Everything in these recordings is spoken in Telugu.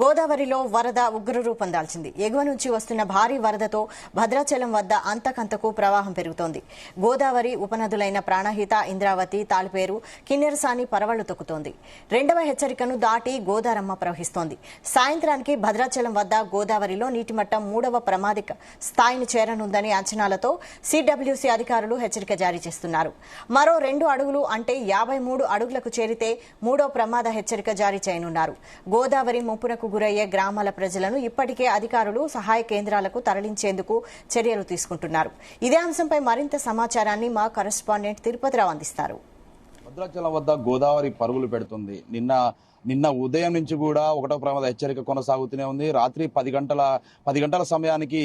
గోదావరిలో వరద ఉగ్రరూపం దాల్చింది. ఎగువ నుంచి వస్తున్న భారీ వరదతో భద్రాచలం వద్ద అంతకంతకు ప్రవాహం పెరుగుతోంది. గోదావరి ఉపనదులైన ప్రాణహిత, ఇంద్రావతి, తాళ్పేరు, కిన్నెరసాని పరవళ్లు తొక్కుతోంది. రెండవ హెచ్చరికను దాటి గోదారమ్మ ప్రవహిస్తోంది. సాయంత్రానికి భద్రాచలం వద్ద గోదావరిలో నీటిమట్టం మూడవ ప్రమాదిక స్థాయిని చేరనుందని అంచనాలతో సిడబ్ల్యూసీ అధికారులు హెచ్చరిక జారీ చేస్తున్నారు. మరో 2 అడుగులు అంటే 53 అడుగులకు చేరితే మూడో ప్రమాద హెచ్చరిక జారీ చేయనున్నారు. గోదావరి ముంపునకు గురయ్యే గ్రామాల ప్రజలను ఇప్పటికే అధికారులు సహాయ కేంద్రాలకు తరలించేందుకు చర్యలు తీసుకుంటున్నారు. ఇదే అంశంపై మరింత సమాచారాన్ని మా కరెస్పాండెంట్ తిరుపతిరావు అందిస్తారు. భద్రాచలం వద్ద గోదావరి పరుగులు పెడుతుంది. నిన్న ఉదయం నుంచి కూడా ఒకటో ప్రమాద హెచ్చరిక కొనసాగుతూనే ఉంది. రాత్రి 10 గంటల సమయానికి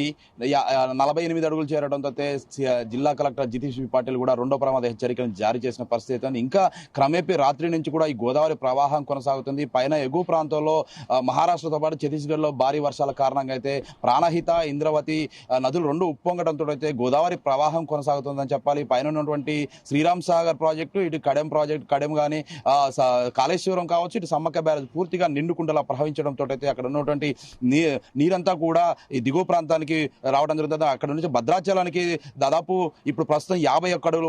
48 అడుగులు చేరడంతో జిల్లా కలెక్టర్ జితేష్ పాటిల్ కూడా రెండో ప్రమాద హెచ్చరికను జారీ చేసిన పరిస్థితి ఉంది. ఇంకా క్రమేపీ రాత్రి నుంచి కూడా ఈ గోదావరి ప్రవాహం కొనసాగుతుంది. పైన ఎగువ ప్రాంతంలో మహారాష్ట్రతో పాటు ఛత్తీస్గఢ్ లో భారీ వర్షాల కారణంగా అయితే ప్రాణహిత, ఇంద్రవతి నదులు రెండు ఉప్పొంగడంతో అయితే గోదావరి ప్రవాహం కొనసాగుతుందని చెప్పాలి. పైన ఉన్నటువంటి శ్రీరామ్ సాగర్ ప్రాజెక్టు, ఇటు కడెం గానీ కాళేశ్వరం కావచ్చు, ఇటు సమ్మక్క బ్యారేజ్ పూర్తిగా నిండుకుండలా ప్రవహించడంతో అయితే అక్కడ ఉన్నటువంటి నీరంతా కూడా ఈ దిగువ ప్రాంతానికి రావడం జరుగుతుంది. అక్కడ నుంచి భద్రాచలానికి దాదాపు ఇప్పుడు ప్రస్తుతం 51 అడుగుల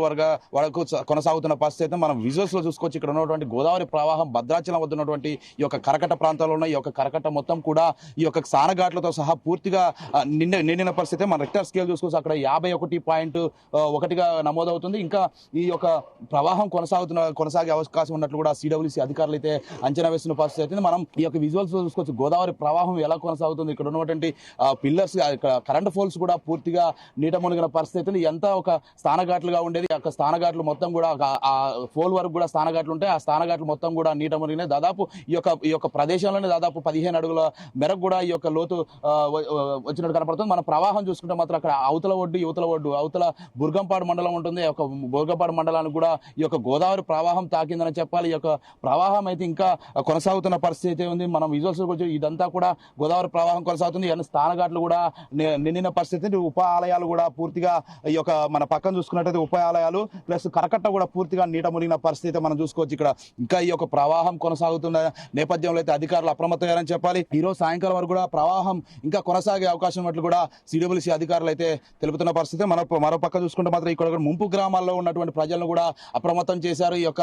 వరకు కొనసాగుతున్న పరిస్థితి అయితే మనం విజువల్స్ లో చూసుకోవచ్చు. ఇక్కడ ఉన్నటువంటి గోదావరి ప్రవాహం భద్రాచలం వద్ద ఉన్నటువంటి ఈ యొక్క కరకట్ట ప్రాంతాల్లో ఉన్న ఈ యొక్క కరకట్ట మొత్తం కూడా ఈ యొక్క స్నానఘాట్లతో సహా పూర్తిగా నిండిన పరిస్థితి. మన రెక్టర్ స్కేల్ చూసుకోవచ్చు, అక్కడ 51.1గా నమోదవుతుంది. ఇంకా ఈ యొక్క ప్రవాహం కొనసాగే అవకాశం ఉన్నట్లు కూడా సిడబ్ల్యూసీ అధికారులు అయితే అంచనా వేస్తున్న పరిస్థితి అయితే మనం ఈ యొక్క విజువల్స్ లో చూసుకోవచ్చు. గోదావరి ప్రవాహం ఎలా కొనసాగుతుంది, ఇక్కడ ఉన్నటువంటి పిల్లర్స్, కరెంట్ పోల్స్ కూడా పూర్తిగా నీట మునిగిన పరిస్థితి. ఎంత ఒక స్థానఘాట్లుగా ఉండేది, ఆ స్థానఘాట్లు మొత్తం కూడా ఆ పోల్ వరకు కూడా స్థానఘాట్లు ఉంటాయి. ఆ స్థానఘాట్లు మొత్తం కూడా నీట మునిగినాయి. దాదాపు ఈ యొక్క ప్రదేశంలోనే దాదాపు 15 అడుగుల మేరకు కూడా ఈ యొక్క లోతు వచ్చినట్టు కనపడుతుంది. మన ప్రవాహం చూసుకుంటే మాత్రం అక్కడ అవతల ఒడ్డు, యువతల ఒడ్డు, అవతల బుర్గంపాడు మండలం ఉంటుంది. ఈ యొక్క బుర్గంపాడు మండలానికి కూడా ఈ యొక్క గోదావరి ప్రవాహం తాకిందని చెప్పాలి. ఈ యొక్క ప్రవాహం అయితే ఇంకా కొనసాగుతున్న పరిస్థితి ఉంది. మనం విజువల్స్ ఇదంతా కూడా గోదావరి ప్రవాహం కొనసాగుతుంది. స్థానఘాట్లు కూడా నిండిన పరిస్థితి. ఉప ఆలయాలు కూడా పూర్తిగా ఈ యొక్క మన పక్కన చూసుకున్నట్టయితే ఉప ఆలయాలు ప్లస్ కరకట్ట కూడా పూర్తిగా నీట మునిగిన పరిస్థితి మనం చూసుకోవచ్చు. ఇక్కడ ఇంకా ఈ యొక్క ప్రవాహం కొనసాగుతున్న నేపథ్యంలో అయితే అధికారులు అప్రమత్తమయ్యారని చెప్పాలి. ఈ రోజు సాయంకాలం వరకు కూడా ప్రవాహం ఇంకా కొనసాగే అవకాశం ఉన్నట్లు కూడా సిడబ్ల్యూసీ అధికారులు అయితే తెలుపుతున్న పరిస్థితి. మరో పక్క చూసుకుంటే మాత్రం ఇక్కడ ముంపు గ్రామాల్లో ఉన్నటువంటి ప్రజలను కూడా అప్రమత్తం చేశారు. ఈ యొక్క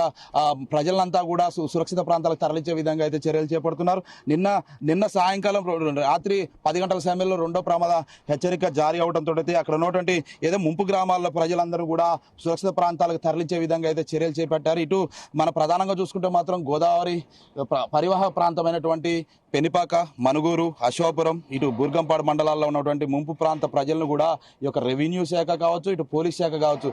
ప్రజలంతా కూడా సురక్షిత ప్రాంతాలకు తరలించే విధంగా అయితే చర్యలు చేపడుతున్నారు. నిన్న సాయంకాలం రాత్రి 10 గంటల సమయంలో రెండో ప్రమాద హెచ్చరిక జారీ అవడంతో అయితే అక్కడ ఉన్నటువంటి ఏదో ముంపు గ్రామాల్లో ప్రజలందరూ కూడా సురక్షిత ప్రాంతాలకు తరలించే విధంగా అయితే చర్యలు చేపట్టారు. ఇటు మన ప్రధానంగా చూసుకుంటే మాత్రం గోదావరి పరివాహక ప్రాంతమైనటువంటి పెనిపాక, మనుగూరు, అశోపురం, ఇటు బుర్గంపాడు మండలాల్లో ఉన్నటువంటి ముంపు ప్రాంత ప్రజలను కూడా ఈ యొక్క రెవెన్యూ శాఖ కావచ్చు, ఇటు పోలీస్ శాఖ కావచ్చు,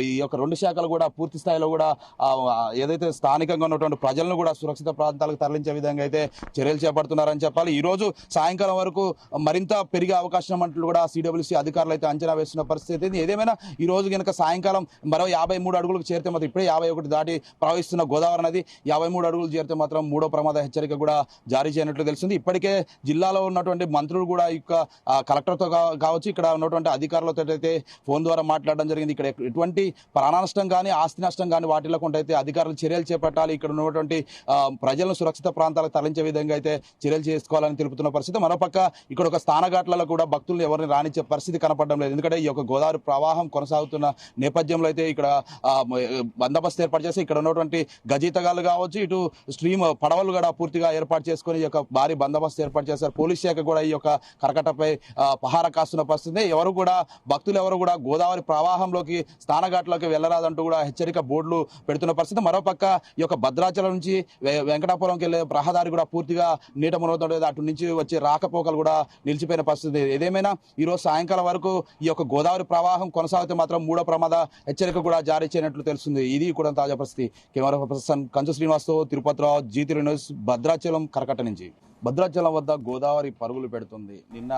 ఈ యొక్క రెండు శాఖలు కూడా పూర్తి స్థాయిలో కూడా ఏదైతే స్థానికంగా ఉన్నటువంటి ప్రజలను కూడా సురక్షిత ప్రాంతాలకు తరలించే విధంగా అయితే చర్యలు చేపడుతున్నారని చెప్పాలి. ఈ రోజు సాయంకాలం వరకు మరింత పెరిగే అవకాశం అంటూ కూడా సిడబ్ల్యూసీ అధికారులు అయితే అంచనా వేస్తున్న పరిస్థితి. ఏదేమైనా ఈ రోజు కనుక సాయంకాలం మరో 53 అడుగులకు చేరితే మాత్రం ఇప్పుడే 51 దాటి ప్రవహిస్తున్న గోదావరి నది 53 అడుగులు చేరితే మాత్రం మూడో ప్రమాద హెచ్చరిక కూడా జారీ చేయనట్లు తెలిసింది. ఇప్పటికే జిల్లాలో ఉన్నటువంటి మంత్రులు కూడా కలెక్టర్తో కావచ్చు, ఇక్కడ ఉన్నటువంటి అధికారులతో అయితే ఫోన్ ద్వారా మాట్లాడడం జరిగింది. ఇక్కడ ఎటువంటి ప్రాణ నష్టం కానీ ఆస్తి నష్టం కానీ వాటిలో అయితే అధికారులు చర్యలు చేపట్టాలి, ఇక్కడ ఉన్నటువంటి ప్రజలను సురక్షిత ప్రాంతాలకు తరలించే విధంగా అయితే చర్యలు చేసుకోవాలని తెలుపుతున్న పరిస్థితి. మరోపక్క ఇక్కడ ఒక స్థానఘాట్లలో కూడా భక్తులను ఎవరిని రాణించే పరిస్థితి కనపడడం లేదు. ఎందుకంటే ఈ యొక్క గోదావరి ప్రవాహం కొనసాగుతున్న నేపథ్యంలో అయితే ఇక్కడ బందోబస్తు ఏర్పాటు చేసి ఇక్కడ ఉన్నటువంటి గజీతగాళ్ళు కావచ్చు, ఇటు స్ట్రీమ్ పడవలు కూడా పూర్తిగా ఏర్పాటు చేసుకుని ఈ యొక్క భారీ బందోబస్తు ఏర్పాటు చేశారు. పోలీస్ శాఖ కూడా ఈ యొక్క కరకట్టపై పహారా కాస్తున్న పరిస్థితి. భక్తులు ఎవరు కూడా గోదావరి ప్రవాహంలోకి స్థానఘాట్లోకి వెళ్లరాదంటూ కూడా హెచ్చరిక బోర్డులు పెడుతున్న పరిస్థితి. మరోపక్క ఈ యొక్క భద్రాచలం నుంచి వెంకటాపురంకి వెళ్లే రహదారి కూడా పూర్తిగా నీట మునుగుతుండేది. అటు నుంచి వచ్చే రాకపోకలు కూడా నిలిచిపోయిన పరిస్థితి. ఏదేమైనా ఈ రోజు సాయంకాలం వరకు ఈ యొక్క గోదావరి ప్రవాహం కొనసాగితే మాత్రం మూడో ప్రమాద హెచ్చరిక కూడా జారీ చేయనట్లు తెలుస్తుంది. ఇది కూడా తాజా పరిస్థితి. కెమెరా పర్సన్ కంచు శ్రీనివాస్తో తిరుపతిరావు, జీ3 న్యూస్, భద్రాచలం కరకట్ట నుంచి. భద్రాచలం వద్ద గోదావరి పరుగులు పెడుతుంది. నిన్న